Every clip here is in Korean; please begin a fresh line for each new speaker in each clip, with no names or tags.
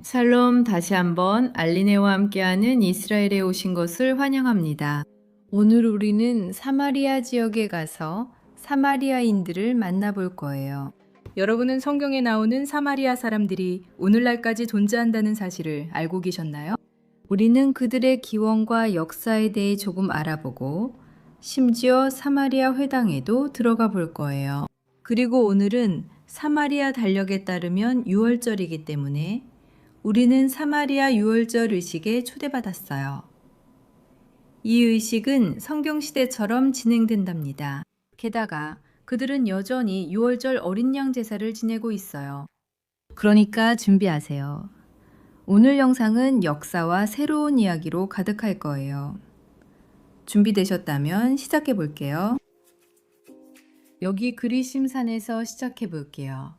샬롬, 다시 한번 알리네와 함께하는 이스라엘에 오신 것을 환영합니다. 오늘 우리는 사마리아 지역에 가서 사마리아인들을 만나볼 거예요.
여러분은 성경에 나오는 사마리아 사람들이 오늘날까지 존재한다는 사실을 알고 계셨나요?
우리는 그들의 기원과 역사에 대해 조금 알아보고 심지어 사마리아 회당에도 들어가 볼 거예요. 그리고 오늘은 사마리아 달력에 따르면 6월절이기 때문에 우리는 사마리아 6월절 의식에 초대받았어요. 이 의식은 성경시대처럼 진행된답니다. 게다가 그들은 여전히 6월절 어린 양 제사를 지내고 있어요. 그러니까 준비하세요. 오늘 영상은 역사와 새로운 이야기로 가득할 거예요. 준비되셨다면 시작해 볼게요. 여기 그리심산에서 시작해 볼게요.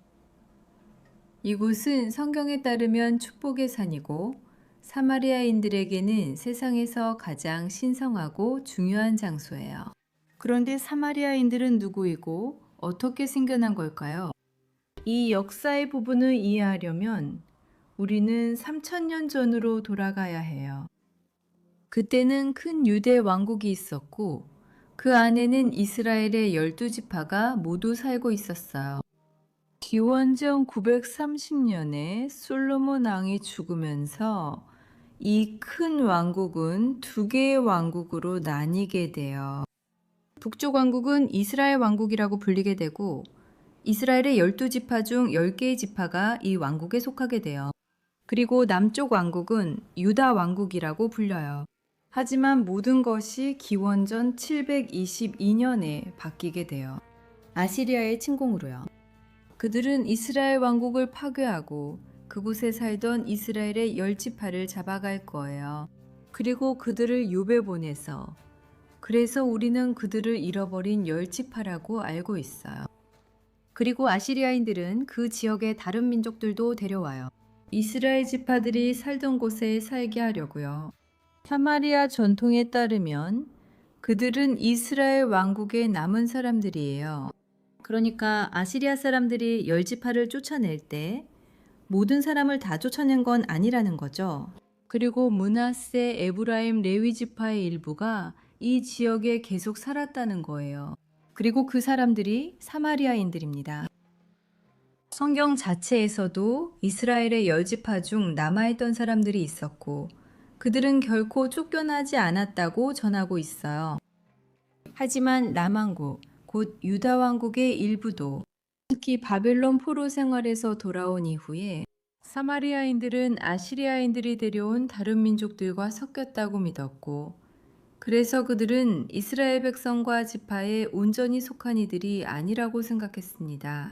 이곳은 성경에 따르면 축복의 산이고 사마리아인들에게는 세상에서 가장 신성하고 중요한 장소예요. 그런데 사마리아인들은 누구이고 어떻게 생겨난 걸까요? 이 역사의 부분을 이해하려면 우리는 3000년 전으로 돌아가야 해요. 그때는 큰 유대 왕국이 있었고 그 안에는 이스라엘의 12지파가 모두 살고 있었어요. 기원전 930년에 솔로몬 왕이 죽으면서 이 큰 왕국은 두 개의 왕국으로 나뉘게 돼요. 북쪽 왕국은 이스라엘 왕국이라고 불리게 되고 이스라엘의 12지파 중 10개의 지파가 이 왕국에 속하게 돼요. 그리고 남쪽 왕국은 유다 왕국이라고 불려요. 하지만 모든 것이 기원전 722년에 바뀌게 돼요. 아시리아의 침공으로요. 그들은 이스라엘 왕국을 파괴하고 그곳에 살던 이스라엘의 10지파를 잡아갈 거예요. 그리고 그들을 욥에 보내서 그래서 우리는 그들을 잃어버린 10지파라고 알고 있어요. 그리고 아시리아인들은 그 지역의 다른 민족들도 데려와요. 이스라엘 지파들이 살던 곳에 살게 하려고요. 사마리아 전통에 따르면 그들은 이스라엘 왕국의 남은 사람들이에요. 그러니까 아시리아 사람들이 10지파를 쫓아낼 때 모든 사람을 다 쫓아낸 건 아니라는 거죠. 그리고 므낫세, 에브라임, 레위 지파의 일부가 이 지역에 계속 살았다는 거예요. 그리고 그 사람들이 사마리아인들입니다. 성경 자체에서도 이스라엘의 10지파 중 남아있던 사람들이 있었고 그들은 결코 쫓겨나지 않았다고 전하고 있어요. 하지만 남왕국, 곧 유다 왕국의 일부도 특히 바벨론 포로 생활에서 돌아온 이후에 사마리아인들은 아시리아인들이 데려온 다른 민족들과 섞였다고 믿었고 그래서 그들은 이스라엘 백성과 지파에 온전히 속한 이들이 아니라고 생각했습니다.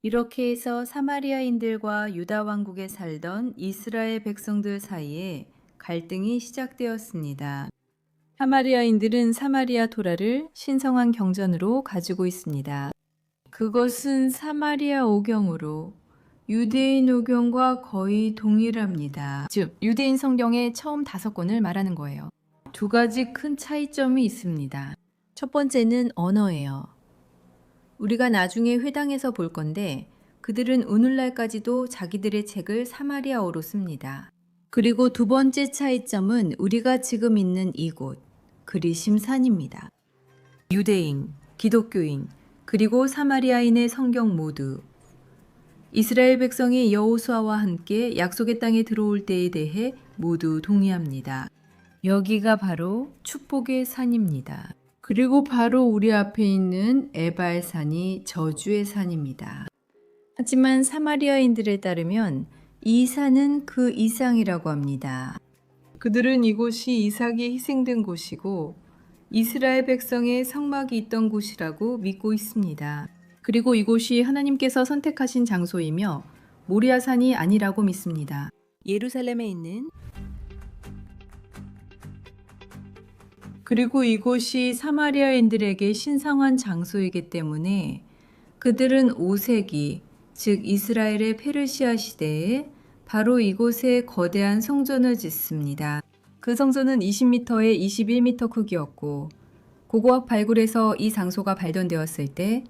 이렇게 해서 사마리아인들과 유다 왕국에 살던 이스라엘 백성들 사이에 갈등이 시작되었습니다. 사마리아인들은 사마리아 토라를 신성한 경전으로 가지고 있습니다. 그것은 사마리아 오경으로 유대인 오경과 거의 동일합니다. 즉, 유대인 성경의 처음 5권을 말하는 거예요. 두 가지 큰 차이점이 있습니다. 첫 번째는 언어예요. 우리가 나중에 회당에서 볼 건데 그들은 오늘날까지도 자기들의 책을 사마리아어로 씁니다. 그리고 두 번째 차이점은 우리가 지금 있는 이곳, 그리심산입니다. 유대인, 기독교인, 그리고 사마리아인의 성경 모두 이스라엘 백성이 여호수아와 함께 약속의 땅에 들어올 때에 대해 모두 동의합니다. 여기가 바로 축복의 산입니다. 그리고 바로 우리 앞에 있는 에발산이 저주의 산입니다. 하지만 사마리아인들에 따르면 이 산은 그 이상이라고 합니다. 그들은 이곳이 이삭이 희생된 곳이고 이스라엘 백성의 성막이 있던 곳이라고 믿고 있습니다. 그리고 이곳이 하나님께서 선택하신 장소이며 모리아산이 아니라고 믿습니다. 예루살렘에 있는 그리고 이곳이 사마리아인들에게 신성한 장소이기 때문에 그들은 5세기, 즉 이스라엘의 페르시아 시대에 바로 이곳에 거대한 성전을 짓습니다. 그 성전은 20m에 21m 크기였고 고고학 발굴에서 이 장소가 발견되었을 때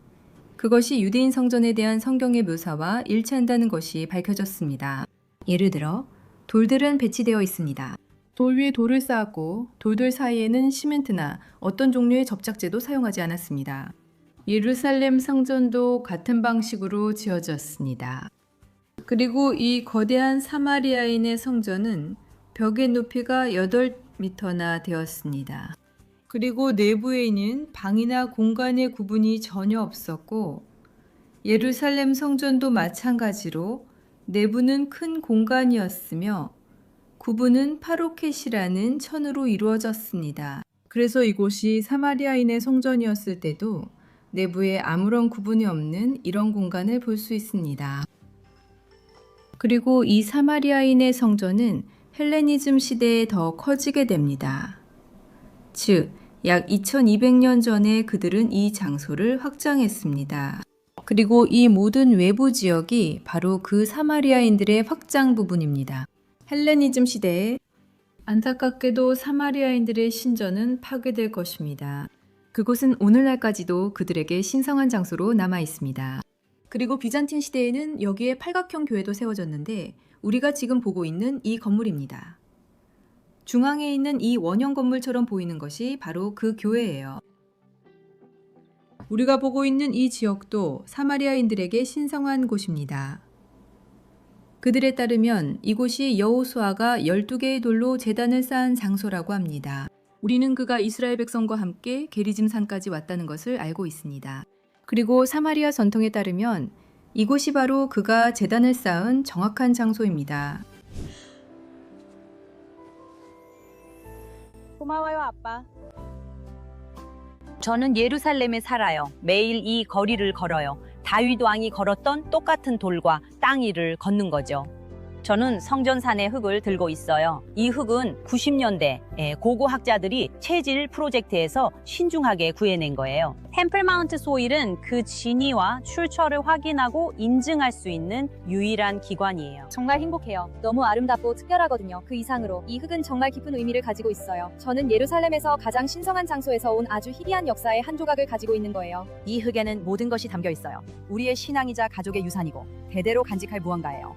그것이 유대인 성전에 대한 성경의 묘사와 일치한다는 것이 밝혀졌습니다. 예를 들어 돌들은 배치되어 있습니다. 돌 위에 돌을 쌓았고 돌들 사이에는 시멘트나 어떤 종류의 접착제도 사용하지 않았습니다. 예루살렘 성전도 같은 방식으로 지어졌습니다. 그리고 이 거대한 사마리아인의 성전은 벽의 높이가 8m나 되었습니다. 그리고 내부에는 방이나 공간의 구분이 전혀 없었고 예루살렘 성전도 마찬가지로 내부는 큰 공간이었으며 구분은 파로켓이라는 천으로 이루어졌습니다. 그래서 이곳이 사마리아인의 성전이었을 때도 내부에 아무런 구분이 없는 이런 공간을 볼 수 있습니다. 그리고 이 사마리아인의 성전은 헬레니즘 시대에 더 커지게 됩니다. 즉, 약 2200년 전에 그들은 이 장소를 확장했습니다. 그리고 이 모든 외부 지역이 바로 그 사마리아인들의 확장 부분입니다. 헬레니즘 시대에 안타깝게도 사마리아인들의 신전은 파괴될 것입니다. 그곳은 오늘날까지도 그들에게 신성한 장소로 남아 있습니다. 그리고 비잔틴 시대에는 여기에 팔각형 교회도 세워졌는데 우리가 지금 보고 있는 이 건물입니다. 중앙에 있는 이 원형 건물처럼 보이는 것이 바로 그 교회예요. 우리가 보고 있는 이 지역도 사마리아인들에게 신성한 곳입니다. 그들에 따르면 이곳이 여호수아가 12개의 돌로 제단을 쌓은 장소라고 합니다. 우리는 그가 이스라엘 백성과 함께 게리짐 산까지 왔다는 것을 알고 있습니다. 그리고 사마리아 전통에 따르면 이곳이 바로 그가 제단을 쌓은 정확한 장소입니다.
고마워요, 아빠. 저는 예루살렘에 살아요. 매일 이 거리를 걸어요. 다윗 왕이 걸었던 똑같은 돌과 땅 위를 걷는 거죠. 저는 성전산의 흙을 들고 있어요. 이 흙은 90년대 고고학자들이 체질 프로젝트에서 신중하게 구해낸 거예요. 템플 마운트 소일은 그 진위와 출처를 확인하고 인증할 수 있는 유일한 기관이에요.
정말 행복해요. 너무 아름답고 특별하거든요. 그 이상으로 이 흙은 정말 깊은 의미를 가지고 있어요. 저는 예루살렘에서 가장 신성한 장소에서 온 아주 희귀한 역사의 한 조각을 가지고 있는 거예요.
이 흙에는 모든 것이 담겨 있어요. 우리의 신앙이자 가족의 유산이고 대대로 간직할 무언가예요.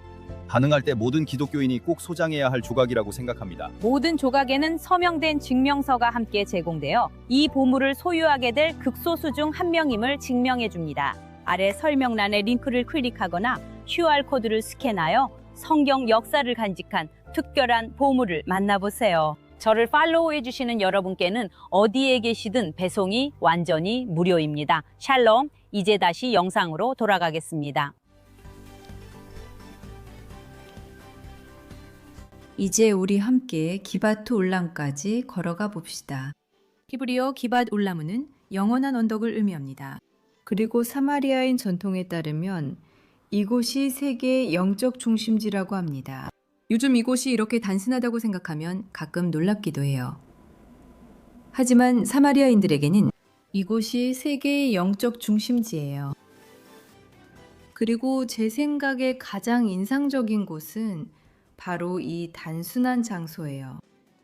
가능할 때 모든 기독교인이 꼭 소장해야 할 조각이라고 생각합니다.
모든 조각에는 서명된 증명서가 함께 제공되어 이 보물을 소유하게 될 극소수 중 한 명임을 증명해 줍니다. 아래 설명란에 링크를 클릭하거나 QR코드를 스캔하여 성경 역사를 간직한 특별한 보물을 만나보세요. 저를 팔로우해 주시는 여러분께는 어디에 계시든 배송이 완전히 무료입니다. 샬롬, 이제 다시 영상으로 돌아가겠습니다.
이제 우리 함께 기바트 올람까지 걸어가 봅시다. 히브리어 기밧 올람은 영원한 언덕을 의미합니다. 그리고 사마리아인 전통에 따르면 이곳이 세계의 영적 중심지라고 합니다. 요즘 이곳이 이렇게 단순하다고 생각하면 가끔 놀랍기도 해요. 하지만 사마리아인들에게는 이곳이 세계의 영적 중심지예요. 그리고 제 생각에 가장 인상적인 곳은 바로 이 단순한 장소예요.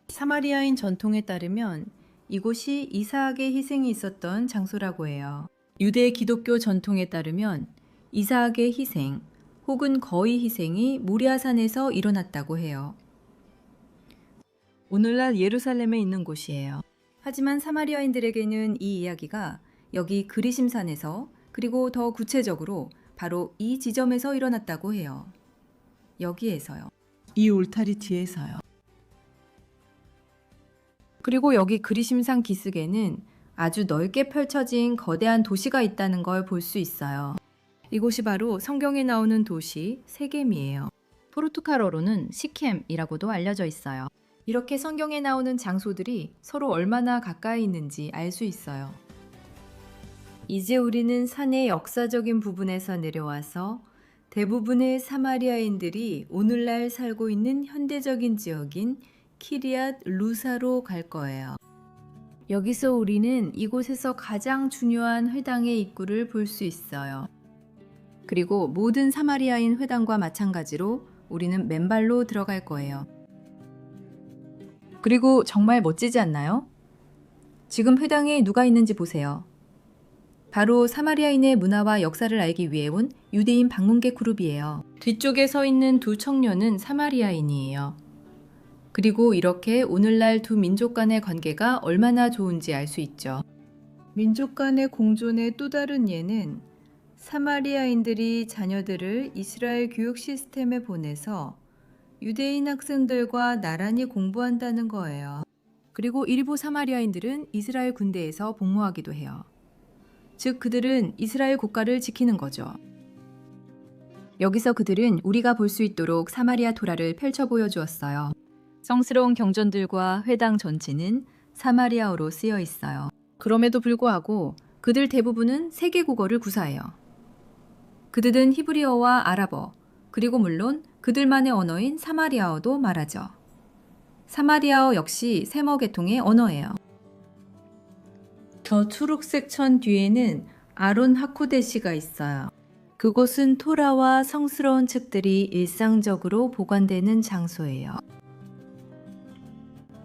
사마리아인 전통에 따르면 이곳이 이삭의 희생이 있었던 장소라고 해요. 유대 기독교 전통에 따르면 이삭의 희생 혹은 거의 희생이 모리아산에서 일어났다고 해요. 오늘날 예루살렘에 있는 곳이에요. 하지만 사마리아인들에게는 이 이야기가 여기 그리심산에서 그리고 더 구체적으로 바로 이 지점에서 일어났다고 해요. 여기에서요. 이 울타리 뒤에서요. 그리고 여기 그리심산 기슭에는 아주 넓게 펼쳐진 거대한 도시가 있다는 걸 볼 수 있어요. 이곳이 바로 성경에 나오는 도시 세겜이에요. 포르투갈어로는 시켐이라고도 알려져 있어요. 이렇게 성경에 나오는 장소들이 서로 얼마나 가까이 있는지 알 수 있어요. 이제 우리는 산의 역사적인 부분에서 내려와서 대부분의 사마리아인들이 오늘날 살고 있는 현대적인 지역인 키리앗 루사로 갈 거예요. 여기서 우리는 이곳에서 가장 중요한 회당의 입구를 볼 수 있어요. 그리고 모든 사마리아인 회당과 마찬가지로 우리는 맨발로 들어갈 거예요. 그리고 정말 멋지지 않나요? 지금 회당에 누가 있는지 보세요. 바로 사마리아인의 문화와 역사를 알기 위해 온 유대인 방문객 그룹이에요. 뒤쪽에 서 있는 두 청년은 사마리아인이에요. 그리고 이렇게 오늘날 두 민족 간의 관계가 얼마나 좋은지 알 수 있죠. 민족 간의 공존의 또 다른 예는 사마리아인들이 자녀들을 이스라엘 교육 시스템에 보내서 유대인 학생들과 나란히 공부한다는 거예요. 그리고 일부 사마리아인들은 이스라엘 군대에서 복무하기도 해요. 즉 그들은 이스라엘 국가를 지키는 거죠. 여기서 그들은 우리가 볼 수 있도록 사마리아 토라를 펼쳐 보여주었어요. 성스러운 경전들과 회당 전체는 사마리아어로 쓰여 있어요. 그럼에도 불구하고 그들 대부분은 세계 국어를 구사해요. 그들은 히브리어와 아랍어, 그리고 물론 그들만의 언어인 사마리아어도 말하죠. 사마리아어 역시 세머 계통의 언어예요. 저 초록색 천 뒤에는 아론 하코데시가 있어요. 그곳은 토라와 성스러운 책들이 일상적으로 보관되는 장소예요.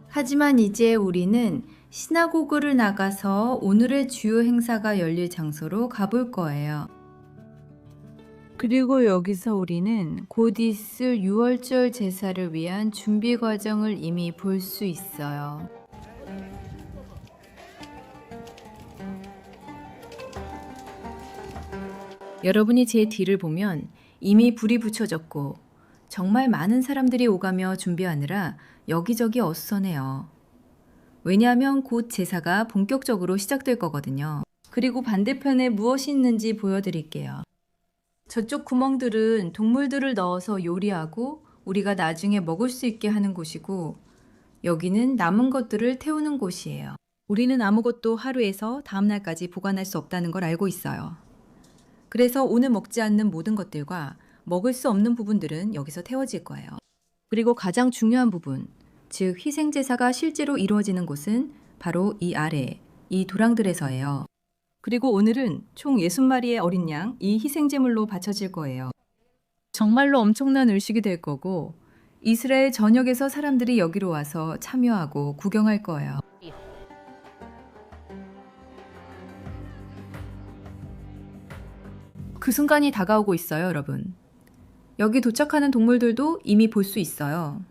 하지만 이제 우리는 시나고그를 나가서 오늘의 주요 행사가 열릴 장소로 가볼 거예요. 그리고 여기서 우리는 곧 있을 유월절 제사를 위한 준비 과정을 이미 볼 수 있어요. 여러분이 제 뒤를 보면 이미 불이 붙여졌고 정말 많은 사람들이 오가며 준비하느라 여기저기 어수선해요. 왜냐하면 곧 제사가 본격적으로 시작될 거거든요. 그리고 반대편에 무엇이 있는지 보여드릴게요. 저쪽 구멍들은 동물들을 넣어서 요리하고 우리가 나중에 먹을 수 있게 하는 곳이고 여기는 남은 것들을 태우는 곳이에요. 우리는 아무것도 하루에서 다음 날까지 보관할 수 없다는 걸 알고 있어요. 그래서 오늘 먹지 않는 모든 것들과 먹을 수 없는 부분들은 여기서 태워질 거예요. 그리고 가장 중요한 부분, 즉 희생제사가 실제로 이루어지는 곳은 바로 이 아래, 이 도랑들에서예요. 그리고 오늘은 총 60마리의 어린 양, 이 희생제물로 바쳐질 거예요. 정말로 엄청난 의식이 될 거고 이스라엘 전역에서 사람들이 여기로 와서 참여하고 구경할 거예요. 그 순간이 다가오고 있어요, 여러분. 여기 도착하는 동물들도 이미 볼 수 있어요.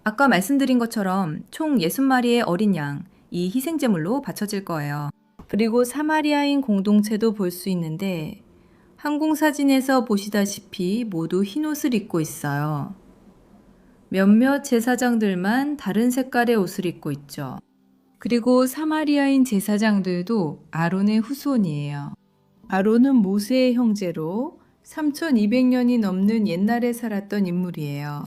아까 말씀드린 것처럼 총 60마리의 어린 양, 이 희생제물로 바쳐질 거예요. 그리고 사마리아인 공동체도 볼 수 있는데 항공사진에서 보시다시피 모두 흰 옷을 입고 있어요. 몇몇 제사장들만 다른 색깔의 옷을 입고 있죠. 그리고 사마리아인 제사장들도 아론의 후손이에요. 아론은 모세의 형제로 3200년이 넘는 옛날에 살았던 인물이에요.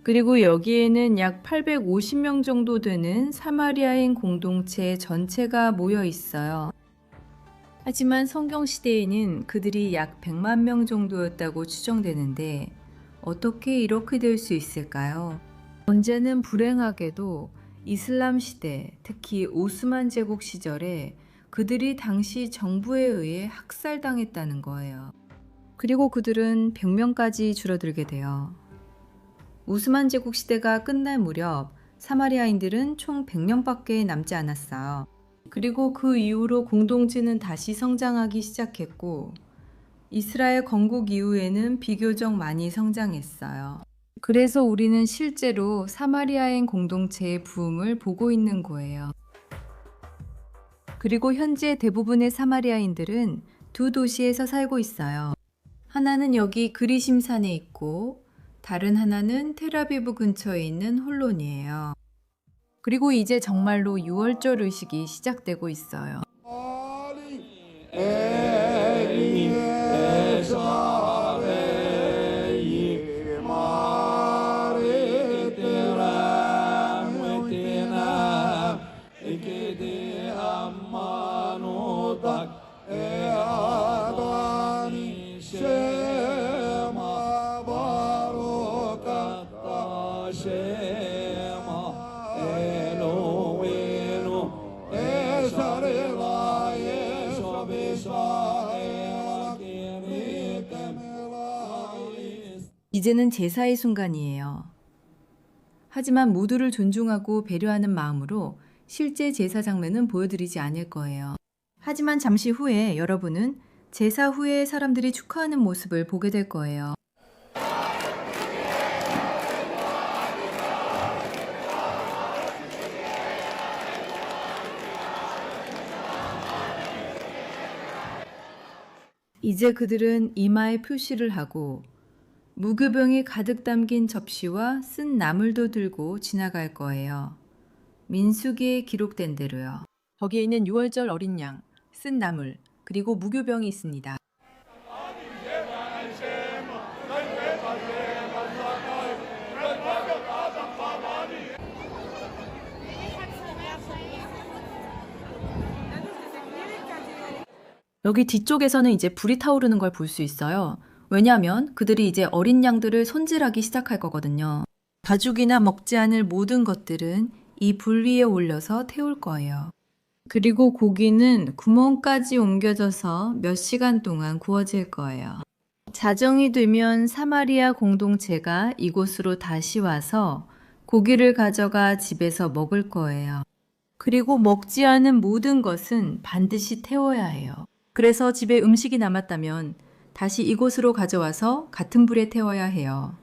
그리고 여기에는 약 850명 정도 되는 사마리아인 공동체 전체가 모여 있어요. 하지만 성경 시대에는 그들이 약 100만 명 정도였다고 추정되는데 어떻게 이렇게 될 수 있을까요? 언제는 불행하게도 이슬람 시대, 특히 오스만 제국 시절에 그들이 당시 정부에 의해 학살당했다는 거예요. 그리고 그들은 100명까지 줄어들게 돼요. 오스만 제국 시대가 끝날 무렵 사마리아인들은 총 100명밖에 남지 않았어요. 그리고 그 이후로 공동체는 다시 성장하기 시작했고 이스라엘 건국 이후에는 비교적 많이 성장했어요. 그래서 우리는 실제로 사마리아인 공동체의 부흥을 보고 있는 거예요. 그리고 현재 대부분의 사마리아인들은 두 도시에서 살고 있어요. 하나는 여기 그리심산에 있고 다른 하나는 텔아비브 근처에 있는 홀론이에요. 그리고 이제 정말로 유월절 의식이 시작되고 있어요. 이제는 제사의 순간이에요. 하지만 모두를 존중하고 배려하는 마음으로 실제 제사 장면은 보여드리지 않을 거예요. 하지만 잠시 후에 여러분은 제사 후에 사람들이 축하하는 모습을 보게 될 거예요. 이제 그들은 이마에 표시를 하고 무교병이 가득 담긴 접시와 쓴 나물도 들고 지나갈 거예요. 민수기에 기록된 대로요.
거기에는 6월절 어린 양, 쓴 나물, 그리고 무교병이 있습니다. 여기 뒤쪽에서는 이제 불이 타오르는 걸 볼 수 있어요. 왜냐하면 그들이 이제 어린 양들을 손질하기 시작할 거거든요.
가죽이나 먹지 않을 모든 것들은 이 불 위에 올려서 태울 거예요. 그리고 고기는 구멍까지 옮겨져서 몇 시간 동안 구워질 거예요. 자정이 되면 사마리아 공동체가 이곳으로 다시 와서 고기를 가져가 집에서 먹을 거예요. 그리고 먹지 않은 모든 것은 반드시 태워야 해요.
그래서 집에 음식이 남았다면 다시 이곳으로 가져와서 같은 불에 태워야 해요.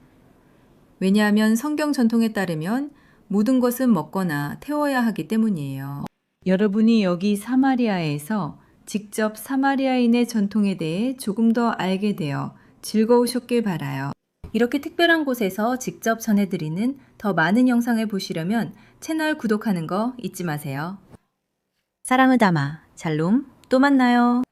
왜냐하면 성경 전통에 따르면 모든 것은 먹거나 태워야 하기 때문이에요. 여러분이 여기 사마리아에서 직접 사마리아인의 전통에 대해 조금 더 알게 되어 즐거우셨길 바라요.
이렇게 특별한 곳에서 직접 전해드리는 더 많은 영상을 보시려면 채널 구독하는 거 잊지 마세요. 사랑을 담아 샬롬, 또 만나요.